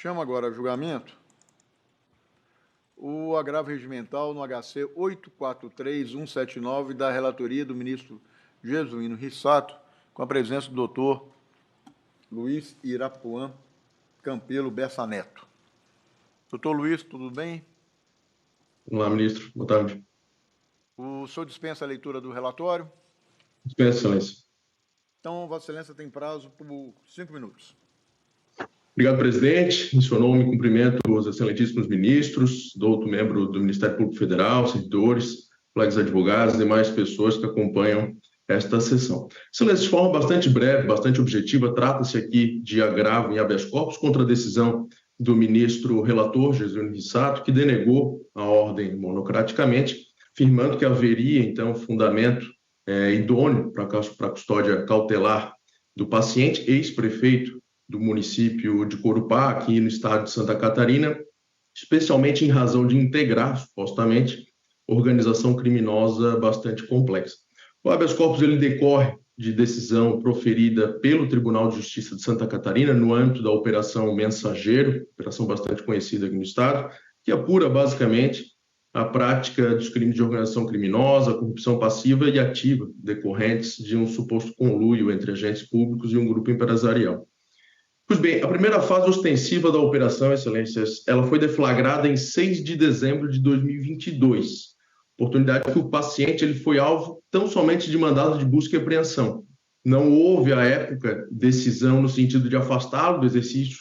Chama agora a julgamento o agravo regimental no HC 843.179 da relatoria do ministro Jesuíno Rissato, com a presença do doutor Luiz Irapuã Campelo Bessa Neto. Doutor Luiz, tudo bem? Olá, ministro. Boa tarde. O senhor dispensa a leitura do relatório? Dispensa, excelência. Então, Vossa Excelência tem prazo por 5 minutos. Obrigado, presidente. Em seu nome, cumprimento os excelentíssimos ministros, douto membro do Ministério Público Federal, servidores, colegas advogados e demais pessoas que acompanham esta sessão. Excelência, de forma bastante breve, bastante objetiva, trata-se aqui de agravo em habeas corpus contra a decisão do ministro relator, Jesuíno Rissato, que denegou a ordem monocraticamente, afirmando que haveria, então, fundamento idôneo para a custódia cautelar do paciente, ex-prefeito do município de Corupá, aqui no estado de Santa Catarina, especialmente em razão de integrar, supostamente, organização criminosa bastante complexa. O habeas corpus ele decorre de decisão proferida pelo Tribunal de Justiça de Santa Catarina no âmbito da Operação Mensageiro, operação bastante conhecida aqui no estado, que apura basicamente a prática dos crimes de organização criminosa, corrupção passiva e ativa decorrentes de um suposto conluio entre agentes públicos e um grupo empresarial. Pois bem, a primeira fase ostensiva da operação, excelências, ela foi deflagrada em 6 de dezembro de 2022, oportunidade que o paciente ele foi alvo tão somente de mandado de busca e apreensão. Não houve, à época, decisão no sentido de afastá-lo do exercício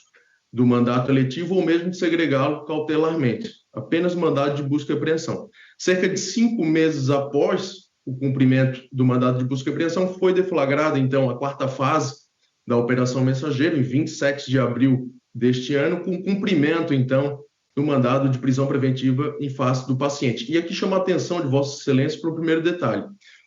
do mandato eletivo ou mesmo de segregá-lo cautelarmente. Apenas mandado de busca e apreensão. Cerca de 5 meses após o cumprimento do mandado de busca e apreensão, foi deflagrada, então, a 4ª fase da Operação Mensageiro, em 27 de abril deste ano, com cumprimento, então, do mandado de prisão preventiva em face do paciente. E aqui chama a atenção de Vossa Excelência para o primeiro detalhe.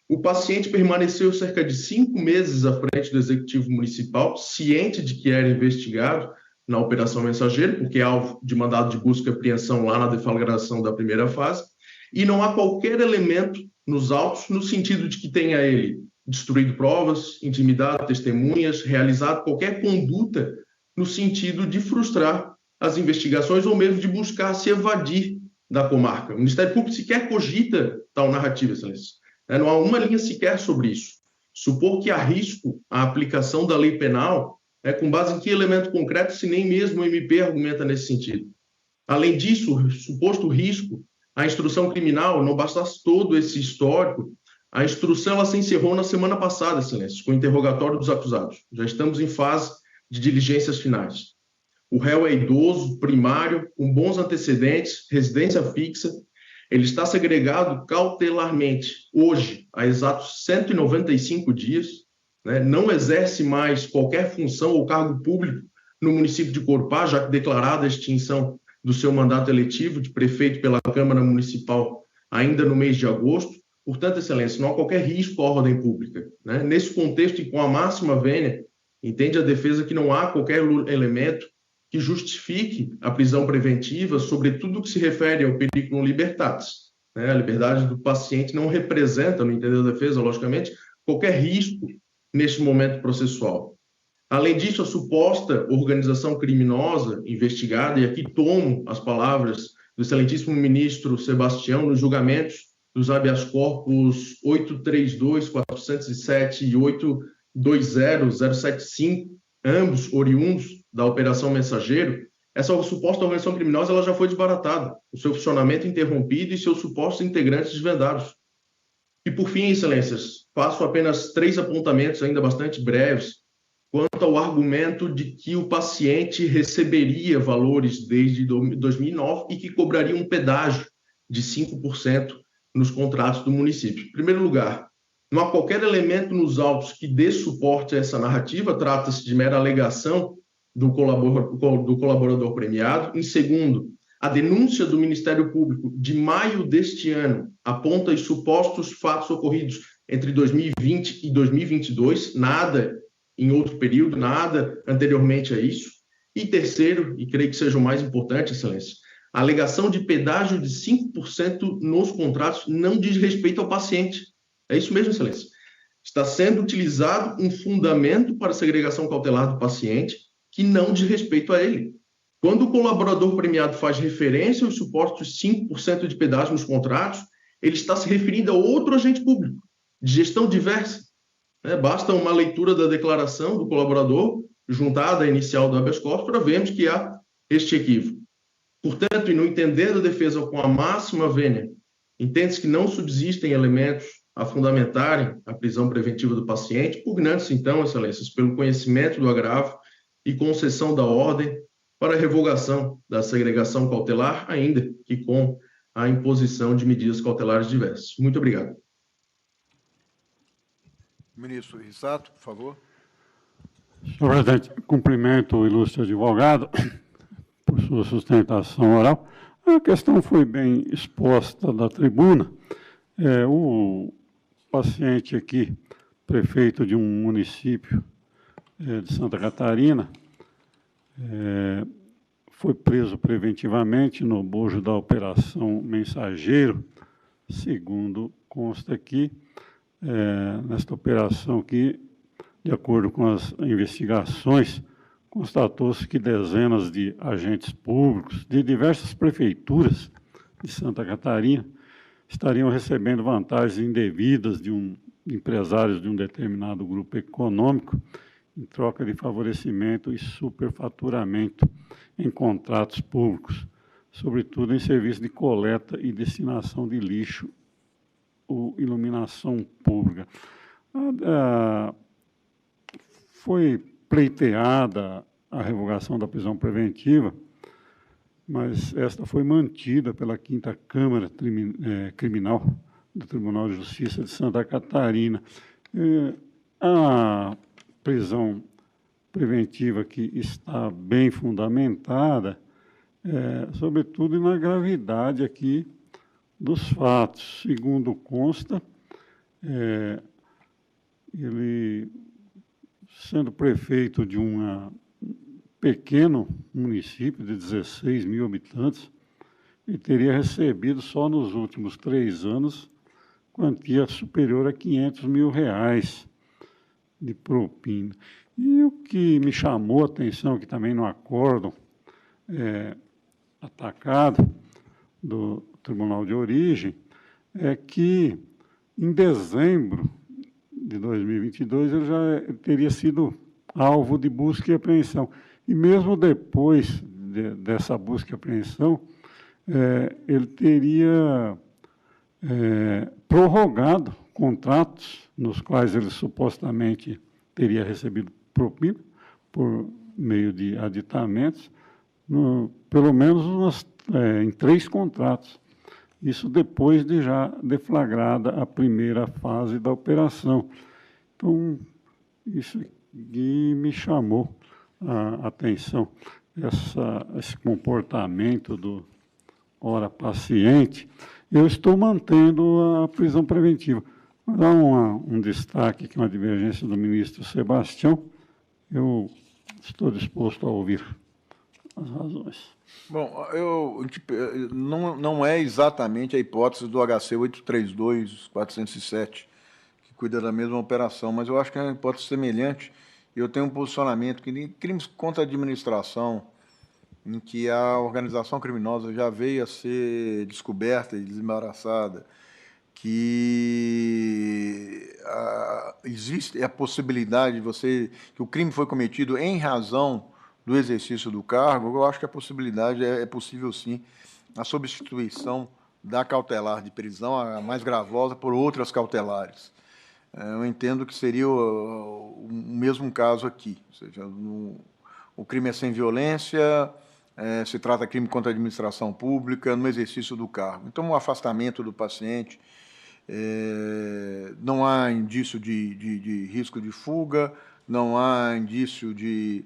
O paciente permaneceu cerca de 5 meses à frente do Executivo Municipal, ciente de que era investigado na Operação Mensageiro, porque é alvo de mandado de busca e apreensão lá na deflagração da primeira fase, e não há qualquer elemento nos autos no sentido de que tenha ele destruído provas, intimidado testemunhas, realizado qualquer conduta no sentido de frustrar as investigações ou mesmo de buscar se evadir da comarca. O Ministério Público sequer cogita tal narrativa, excelência. Não há uma linha sequer sobre isso. Supor que há risco à aplicação da lei penal, com base em que elemento concreto, se nem mesmo o MP argumenta nesse sentido. Além disso, o suposto risco à instrução criminal, não bastasse todo esse histórico, a instrução ela se encerrou na semana passada, excelência, com o interrogatório dos acusados. Já estamos em fase de diligências finais. O réu é idoso, primário, com bons antecedentes, residência fixa. Ele está segregado cautelarmente hoje, há exatos 195 dias, não exerce mais qualquer função ou cargo público no município de Corupá, já que declarada a extinção do seu mandato eletivo de prefeito pela Câmara Municipal ainda no mês de agosto. Portanto, excelência, não há qualquer risco à ordem pública. Nesse contexto e com a máxima vênia, entende a defesa que não há qualquer elemento que justifique a prisão preventiva, sobretudo o que se refere ao periculum libertatis. A liberdade do paciente não representa, no entender da defesa, logicamente, qualquer risco neste momento processual. Além disso, a suposta organização criminosa investigada, e aqui tomo as palavras do excelentíssimo ministro Sebastião nos julgamentos dos habeas corpus 832.407 e 820.075, ambos oriundos da Operação Mensageiro, essa suposta organização criminosa ela já foi desbaratada, o seu funcionamento interrompido e seus supostos integrantes desvendados. E, por fim, excelências, faço apenas 3 apontamentos ainda bastante breves quanto ao argumento de que o paciente receberia valores desde 2009 e que cobraria um pedágio de 5% nos contratos do município. Em primeiro lugar, não há qualquer elemento nos autos que dê suporte a essa narrativa, trata-se de mera alegação do colaborador premiado. Em segundo, a denúncia do Ministério Público de maio deste ano aponta os supostos fatos ocorridos entre 2020 e 2022, nada em outro período, nada anteriormente a isso. E terceiro, e creio que seja o mais importante, excelência, a alegação de pedágio de 5% nos contratos não diz respeito ao paciente. É isso mesmo, excelência. Está sendo utilizado um fundamento para a segregação cautelar do paciente que não diz respeito a ele. Quando o colaborador premiado faz referência aos supostos 5% de pedágio nos contratos, ele está se referindo a outro agente público, de gestão diversa. Basta uma leitura da declaração do colaborador, juntada à inicial do habeas corpus, para vermos que há este equívoco. Portanto, e no entender da defesa com a máxima vênia, entende-se que não subsistem elementos a fundamentarem a prisão preventiva do paciente, pugnando-se, então, excelências, pelo conhecimento do agravo e concessão da ordem para a revogação da segregação cautelar, ainda que com a imposição de medidas cautelares diversas. Muito obrigado. Ministro Rissato, por favor. Senhor presidente, cumprimento o ilustre advogado por sua sustentação oral. A questão foi bem exposta da tribuna. O paciente aqui, prefeito de um município de Santa Catarina, foi preso preventivamente no bojo da Operação Mensageiro, segundo consta aqui, nesta operação aqui, de acordo com as investigações, constatou-se que dezenas de agentes públicos de diversas prefeituras de Santa Catarina estariam recebendo vantagens indevidas de empresários de um determinado grupo econômico em troca de favorecimento e superfaturamento em contratos públicos, sobretudo em serviços de coleta e destinação de lixo ou iluminação pública. Foi pleiteada a revogação da prisão preventiva, mas esta foi mantida pela 5ª Câmara Criminal do Tribunal de Justiça de Santa Catarina. A prisão preventiva que está bem fundamentada, sobretudo na gravidade aqui dos fatos. Segundo consta, ele, sendo prefeito de um pequeno município de 16 mil habitantes, ele teria recebido só nos últimos 3 anos quantia superior a R$500 mil de propina. E o que me chamou a atenção, que também no acórdão atacado do Tribunal de Origem, é que em dezembro de 2022 ele já teria sido alvo de busca e apreensão. E mesmo depois dessa busca e apreensão, ele teria prorrogado contratos nos quais ele supostamente teria recebido propina por meio de aditamentos, pelo menos em 3 contratos. Isso depois de já deflagrada a primeira fase da operação. Então, isso aqui me chamou a atenção, esse comportamento do paciente. Eu estou mantendo a prisão preventiva. Vou dar um destaque, que é uma divergência do ministro Sebastião. Eu estou disposto a ouvir as razões. Bom, não é exatamente a hipótese do HC 832-407, que cuida da mesma operação, mas eu acho que é uma hipótese semelhante. Eu tenho um posicionamento que em crimes contra a administração, em que a organização criminosa já veio a ser descoberta e desembaraçada, que existe a possibilidade que o crime foi cometido em razão do exercício do cargo, eu acho que a possibilidade é possível, sim, a substituição da cautelar de prisão, a mais gravosa, por outras cautelares. Eu entendo que seria o mesmo caso aqui, ou seja, o crime é sem violência, se trata de crime contra a administração pública, no exercício do cargo. Então, o afastamento do paciente, não há indício de risco de fuga, não há indício de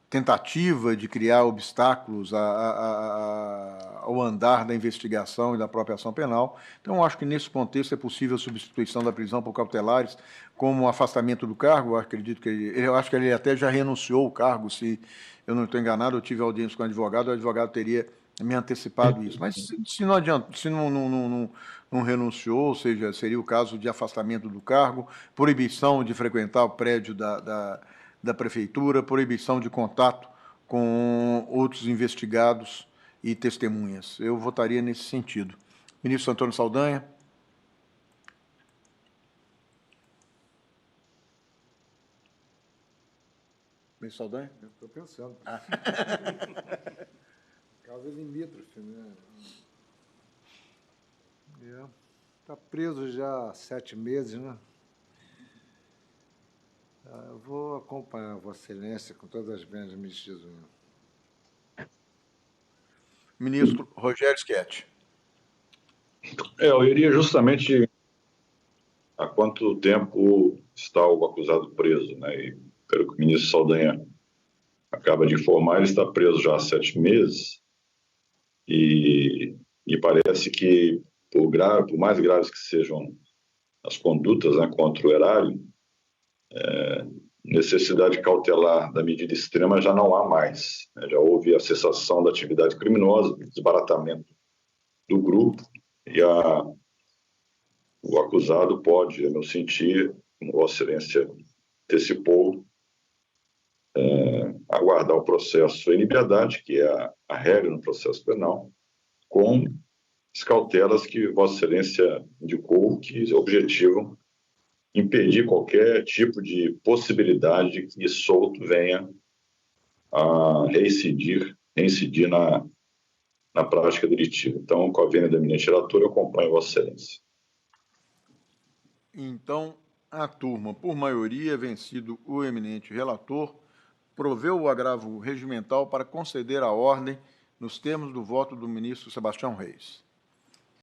tentativa de criar obstáculos ao andar da investigação e da própria ação penal. Então, eu acho que, nesse contexto, é possível a substituição da prisão por cautelares, como o afastamento do cargo. Eu acho que ele até já renunciou ao cargo, se eu não estou enganado, eu tive audiência com o advogado teria me antecipado isso. Mas, se não adianta, se não renunciou, ou seja, seria o caso de afastamento do cargo, proibição de frequentar o prédio da prefeitura, proibição de contato com outros investigados e testemunhas. Eu votaria nesse sentido. Ministro Antônio Saldanha. Ministro Saldanha? Estou pensando. Causa limítrofe, né? Está preso já há 7 meses, né? Eu vou acompanhar Vossa Excelência com todas as bênçãos, ministro Jesus. Ministro Rogério Schetti. Eu iria justamente há quanto tempo está o acusado preso, né? E pelo que o ministro Saldanha acaba de informar, ele está preso já há 7 meses e parece que, por mais graves que sejam as condutas, né, contra o erário, necessidade cautelar da medida extrema já não há mais, né? Já houve a cessação da atividade criminosa, desbaratamento do grupo, e o acusado pode, a meu sentir, como Vossa Excelência antecipou, aguardar o processo em liberdade, que é a regra no processo penal, com as cautelas que Vossa Excelência indicou, que objetivam impedir qualquer tipo de possibilidade de que solto venha a reincidir na prática delitiva. Então, com a vênia da eminente relatora, eu acompanho Vossa Excelência. Então, a turma, por maioria, vencido o eminente relator, proveu o agravo regimental para conceder a ordem nos termos do voto do ministro Sebastião Reis.